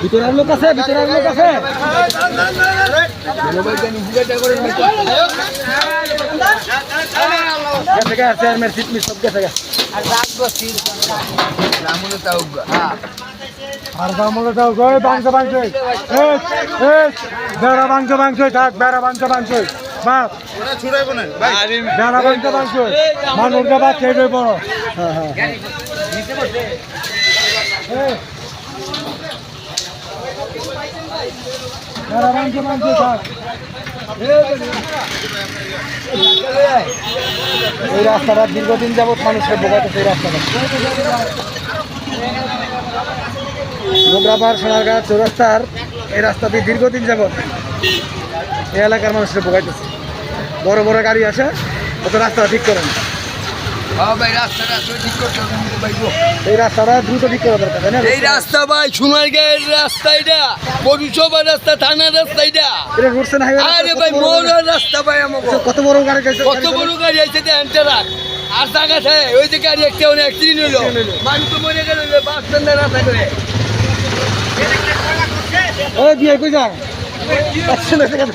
ভিতরে আর লোক আছে, ভিতরে আর লোক আছে। চেয়ারম্যান সিট মিস সব গেছে আর গামলে তাও গয় বাংশা বাংশা বেড়া বাংশা বাংশা থাক বেড়া বাংশা বাংশা বাপ ওটা ছুড়াইব না ভাই বেড়া বাংশা বাংশা মানুষটা বাদ খেয়ে যাইব। হ্যাঁ হ্যাঁ নিচে বসে বেড়া বাংশা বাংশা থাক। এই রাস্তাটা দীর্ঘদিন যাবৎ মানুষের বোকাতেছে। এই রাস্তাটা মোগরাপাড় সোনারগাঁ চৌরাস্তার এই রাস্তাটি দীর্ঘদিন যাবৎ এই এলাকার মানুষের বোকাইতেছে। বড় বড় গাড়ি আসে অত রাস্তাটা ঠিক করে না। এই রাস্তাটা দ্রুত ঠিক করা দরকার তাই না? এই রাস্তা ভাই সোনারগাঁয়ের রাস্তা, এটা পৌরসভার রাস্তা, থানার রাস্তা, এটা এটা রোড না হাইওয়ে। আরে ভাই মোর রাস্তা ভাই আমাকে কত বড় গাড়ি গেছে, কত বড় গাড়ি আছে দেনটা রাখ আর জায়গা থাকে ওই যে গাড়ি একটা অনেক অ্যাক্সিডেন্ট হইলো, মানুষ তো মরে গেল বাস স্ট্যান্ডে রাস্তা করে। ওই দিয়ে কই যা অ্যাকশন এসে গেছে।